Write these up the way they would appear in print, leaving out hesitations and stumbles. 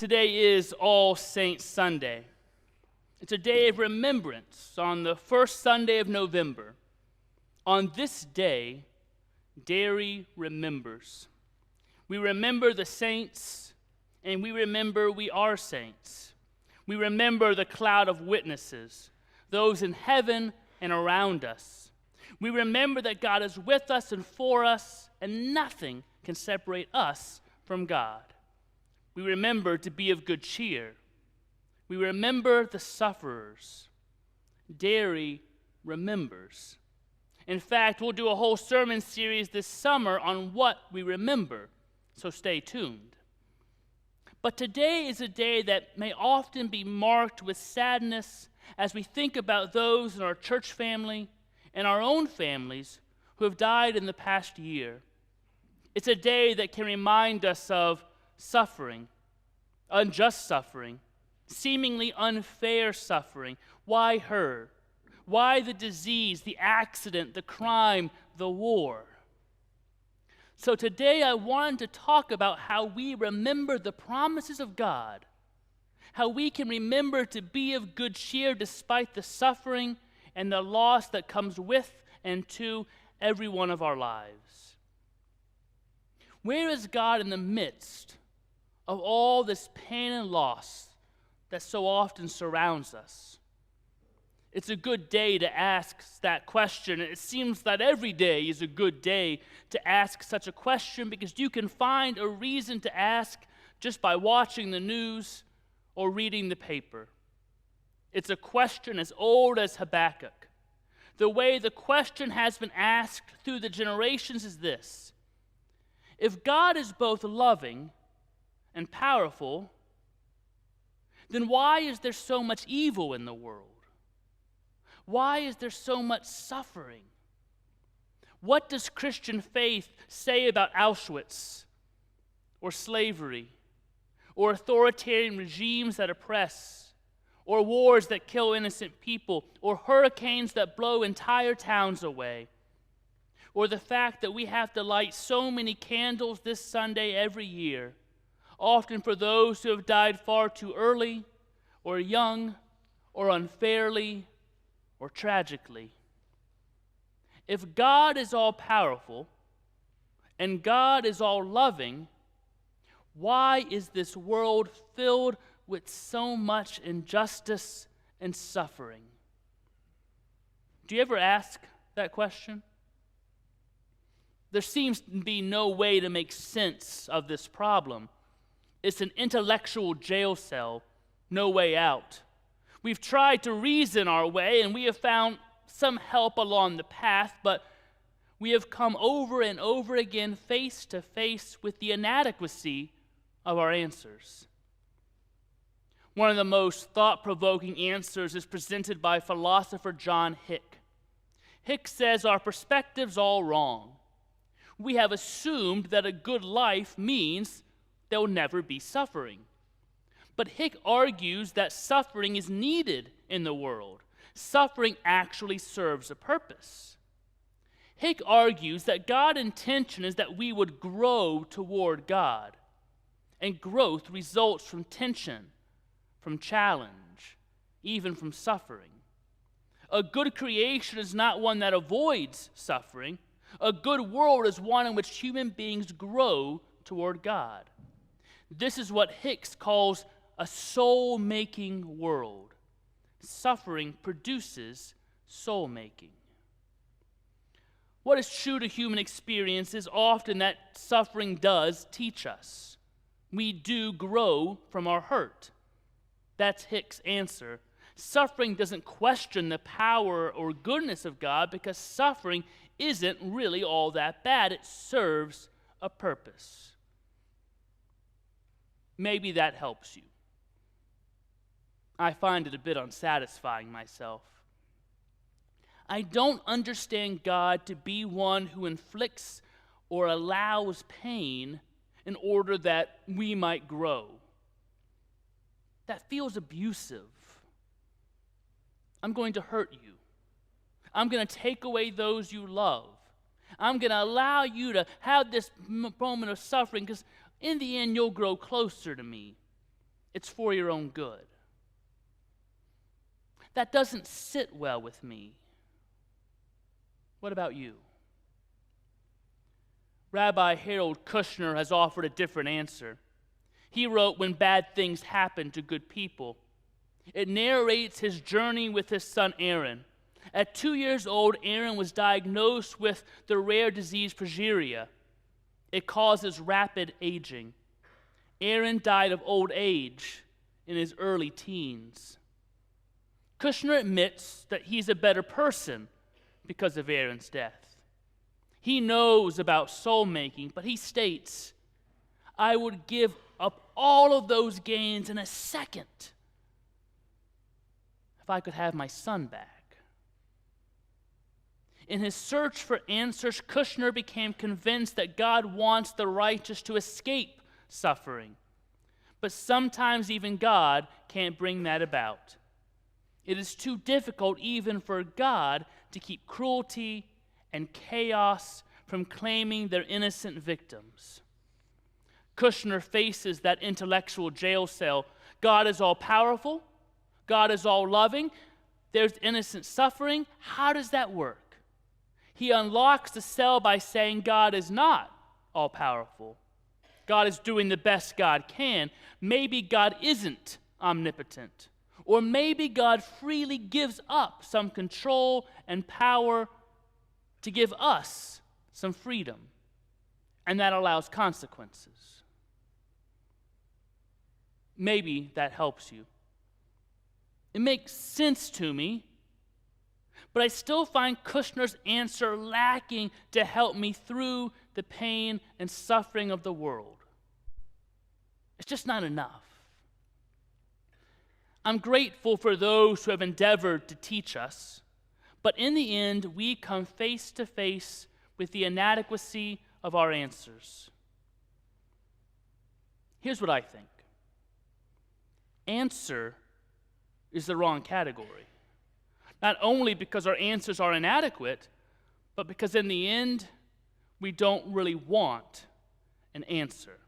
Today is All Saints Sunday. It's a day of remembrance on the first Sunday of November. On this day, Derry remembers. We remember the saints, and we remember we are saints. We remember the cloud of witnesses, those in heaven and around us. We remember that God is with us and for us, and nothing can separate us from God. We remember to be of good cheer. We remember the sufferers. Derry remembers. In fact, we'll do a whole sermon series this summer on what we remember, so stay tuned. But today is a day that may often be marked with sadness as we think about those in our church family and our own families who have died in the past year. It's a day that can remind us of suffering, unjust suffering, seemingly unfair suffering. Why her? Why the disease, the accident, the crime, the war? So today I wanted to talk about how we remember the promises of God, how we can remember to be of good cheer despite the suffering and the loss that comes with and to every one of our lives. Where is God in the midst of all this pain and loss that so often surrounds us? It's a good day to ask that question. It seems that every day is a good day to ask such a question because you can find a reason to ask just by watching the news or reading the paper. It's a question as old as Habakuk. The way the question has been asked through the generations is this: if God is both loving and powerful, then why is there so much evil in the world? Why is there so much suffering? What does Christian faith say about Auschwitz, or slavery, or authoritarian regimes that oppress, or wars that kill innocent people, or hurricanes that blow entire towns away, or the fact that we have to light so many candles this Sunday every year, often for those who have died far too early, or young, or unfairly, or tragically? If God is all-powerful and God is all-loving, why is this world filled with so much injustice and suffering? Do you ever ask that question? There seems to be no way to make sense of this problem. It's an intellectual jail cell, no way out. We've tried to reason our way, and we have found some help along the path, but we have come over and over again face to face with the inadequacy of our answers. One of the most thought-provoking answers is presented by philosopher John Hick. Hick says our perspective's all wrong. We have assumed that a good life means there will never be suffering. But Hick argues that suffering is needed in the world. Suffering actually serves a purpose. Hick argues that God's intention is that we would grow toward God. And growth results from tension, from challenge, even from suffering. A good creation is not one that avoids suffering. A good world is one in which human beings grow toward God. This is what Hicks calls a soul-making world. Suffering produces soul-making. What is true to human experience is often that suffering does teach us. We do grow from our hurt. That's Hicks' answer. Suffering doesn't question the power or goodness of God because suffering isn't really all that bad. It serves a purpose. Maybe that helps you. I find it a bit unsatisfying myself. I don't understand God to be one who inflicts or allows pain in order that we might grow. That feels abusive. I'm going to hurt you. I'm going to take away those you love. I'm going to allow you to have this moment of suffering because in the end you'll grow closer to me. It's for your own good. That doesn't sit well with me. What about you? Rabbi Harold Kushner has offered a different answer. He wrote, "When bad things happen to good people," it narrates his journey with his son Aaron. At 2 years old, Aaron was diagnosed with the rare disease progeria. It causes rapid aging. Aaron died of old age in his early teens. Kushner admits that he's a better person because of Aaron's death. He knows about soul making, but he states, "I would give up all of those gains in a second if I could have my son back." In his search for answers, Kushner became convinced that God wants the righteous to escape suffering. But sometimes even God can't bring that about. It is too difficult even for God to keep cruelty and chaos from claiming their innocent victims. Kushner faces that intellectual jail cell. God is all-powerful. God is all-loving. There's innocent suffering. How does that work? He unlocks the cell by saying God is not all-powerful. God is doing the best God can. Maybe God isn't omnipotent. Or maybe God freely gives up some control and power to give us some freedom. And that allows consequences. Maybe that helps you. It makes sense to me, but I still find Kushner's answer lacking to help me through the pain and suffering of the world. It's just not enough. I'm grateful for those who have endeavored to teach us, but in the end, we come face to face with the inadequacy of our answers. Here's what I think. Answer is the wrong category. Not only because our answers are inadequate, but because in the end, we don't really want an answer.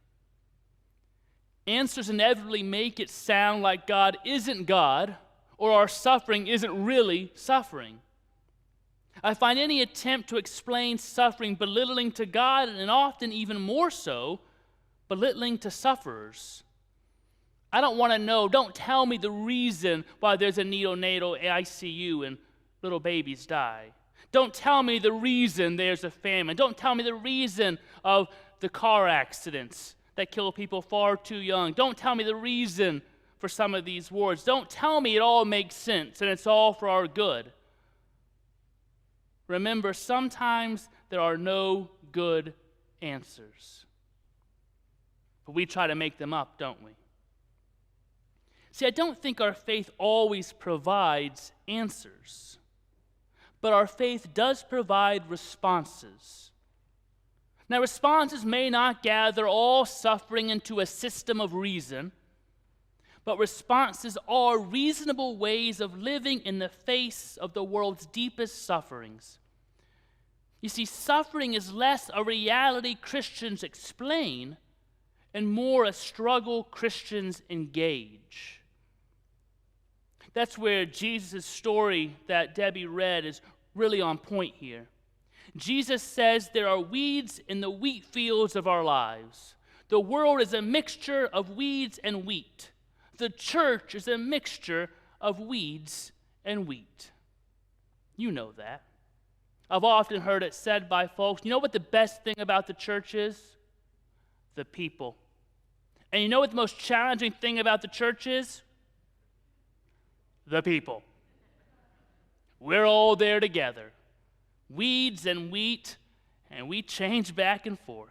Answers inevitably make it sound like God isn't God, or our suffering isn't really suffering. I find any attempt to explain suffering belittling to God, and often even more so, belittling to sufferers. I don't want to know, don't tell me the reason why there's a neonatal ICU and little babies die. Don't tell me the reason there's a famine. Don't tell me the reason of the car accidents that kill people far too young. Don't tell me the reason for some of these wars. Don't tell me it all makes sense and it's all for our good. Remember, sometimes there are no good answers. But we try to make them up, don't we? See, I don't think our faith always provides answers, but our faith does provide responses. Now, responses may not gather all suffering into a system of reason, but responses are reasonable ways of living in the face of the world's deepest sufferings. You see, suffering is less a reality Christians explain and more a struggle Christians engage. That's where Jesus' story that Debbie read is really on point here. Jesus says there are weeds in the wheat fields of our lives. The world is a mixture of weeds and wheat. The church is a mixture of weeds and wheat. You know that. I've often heard it said by folks, you know what the best thing about the church is? The people. And you know what the most challenging thing about the church is? The people. We're all there together. Weeds and wheat, and we change back and forth.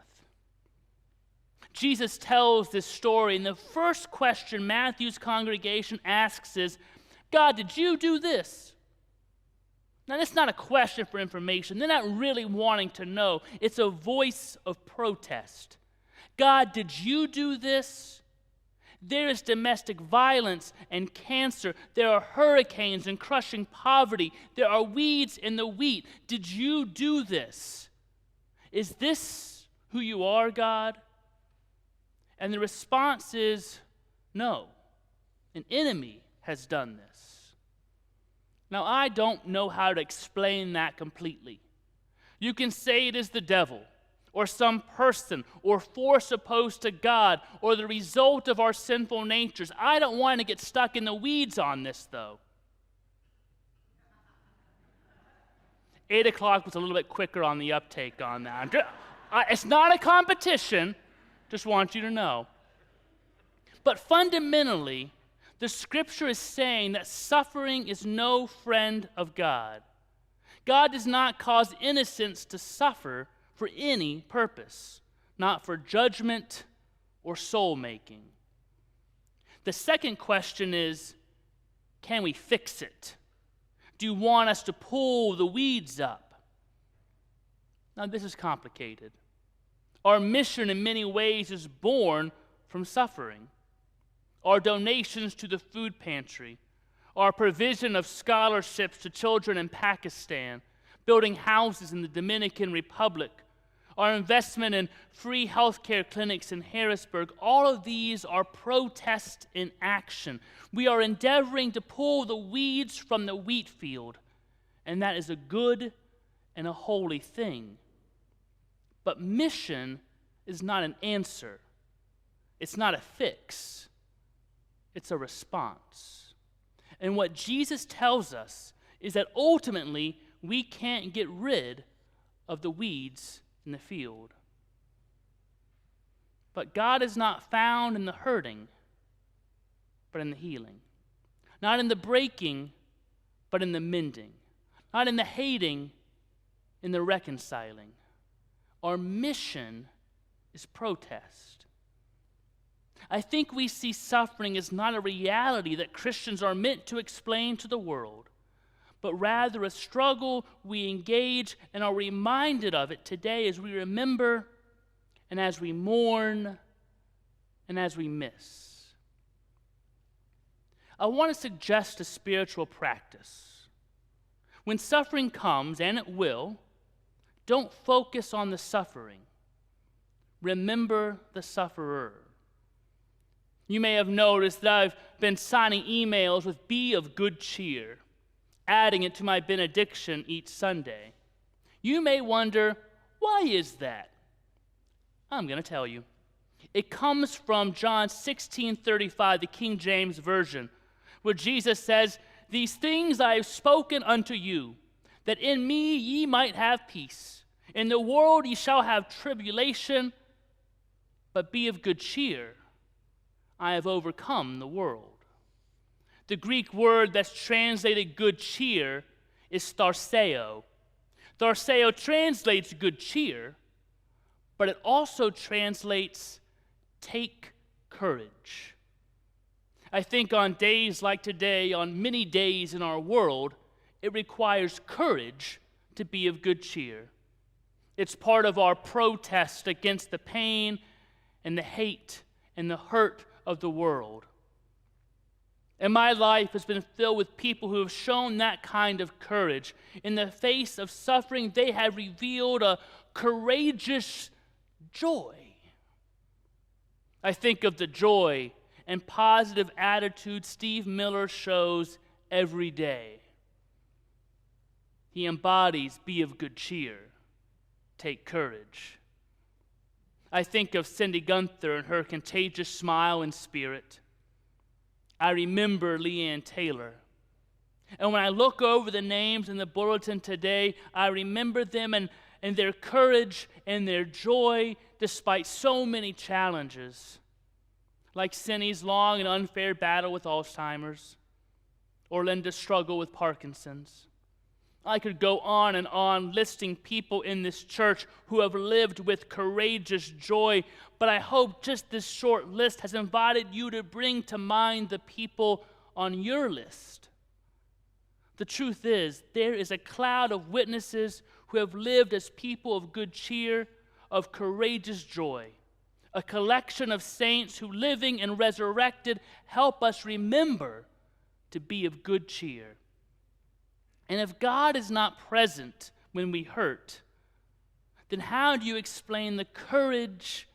Jesus tells this story, and the first question Matthew's congregation asks is, God, did you do this? Now, that's not a question for information. They're not really wanting to know. It's a voice of protest. God, did you do this? There is domestic violence and cancer. There are hurricanes and crushing poverty. There are weeds in the wheat. Did you do this? Is this who you are, God? And the response is no. An enemy has done this. Now, I don't know how to explain that completely. You can say it is the devil, or some person, or force opposed to God, or the result of our sinful natures. I don't want to get stuck in the weeds on this, though. 8 o'clock was a little bit quicker on the uptake on that. It's not a competition, just want you to know. But fundamentally, the Scripture is saying that suffering is no friend of God. God does not cause innocents to suffer for any purpose, not for judgment or soul-making. The second question is, can we fix it? Do you want us to pull the weeds up? Now, this is complicated. Our mission in many ways is born from suffering. Our donations to the food pantry, our provision of scholarships to children in Pakistan, building houses in the Dominican Republic, our investment in free healthcare clinics in Harrisburg, all of these are protest in action. We are endeavoring to pull the weeds from the wheat field, and that is a good and a holy thing. But mission is not an answer. It's not a fix. It's a response. And what Jesus tells us is that ultimately we can't get rid of the weeds in the field. But God is not found in the hurting, but in the healing. Not in the breaking, but in the mending. Not in the hating, in the reconciling. Our mission is protest. I think we see suffering as not a reality that Christians are meant to explain to the world, but rather a struggle we engage and are reminded of it today as we remember and as we mourn and as we miss. I want to suggest a spiritual practice. When suffering comes, and it will, don't focus on the suffering. Remember the sufferer. You may have noticed that I've been signing emails with "Be of good cheer," adding it to my benediction each Sunday. You may wonder, why is that? I'm going to tell you. It comes from John 16:35, the King James Version, where Jesus says, "These things I have spoken unto you, that in me ye might have peace. In the world ye shall have tribulation, but be of good cheer. I have overcome the world." The Greek word that's translated good cheer is tharseo. Tharseo translates good cheer, but it also translates take courage. I think on days like today, on many days in our world, it requires courage to be of good cheer. It's part of our protest against the pain and the hate and the hurt of the world. And my life has been filled with people who have shown that kind of courage. In the face of suffering, they have revealed a courageous joy. I think of the joy and positive attitude Steve Miller shows every day. He embodies be of good cheer, take courage. I think of Cindy Gunther and her contagious smile and spirit. I remember Leanne Taylor. And when I look over the names in the bulletin today, I remember them and their courage and their joy despite so many challenges, like Cindy's long and unfair battle with Alzheimer's, or Linda's struggle with Parkinson's. I could go on listing people in this church who have lived with courageous joy, but I hope just this short list has invited you to bring to mind the people on your list. The truth is, there is a cloud of witnesses who have lived as people of good cheer, of courageous joy, a collection of saints who, living and resurrected, help us remember to be of good cheer. And if God is not present when we hurt, then how do you explain the courage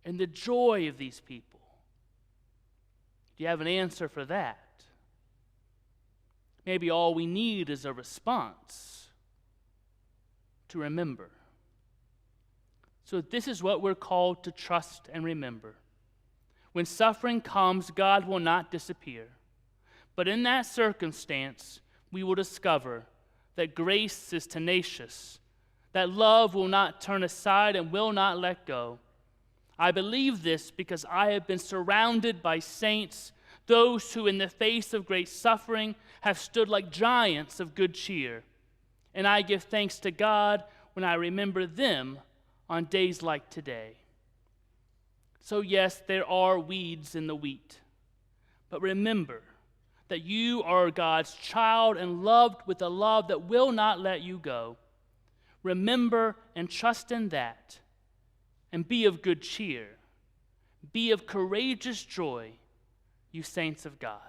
and the joy of these people? Do you have an answer for that? Maybe all we need is a response to remember. So this is what we're called to trust and remember. When suffering comes, God will not disappear. But in that circumstance, we will discover that grace is tenacious, that love will not turn aside and will not let go. I believe this because I have been surrounded by saints, those who in the face of great suffering have stood like giants of good cheer. And I give thanks to God when I remember them on days like today. So yes, there are weeds in the wheat, but remember that you are God's child and loved with a love that will not let you go. Remember and trust in that, and be of good cheer. Be of courageous joy, you saints of God.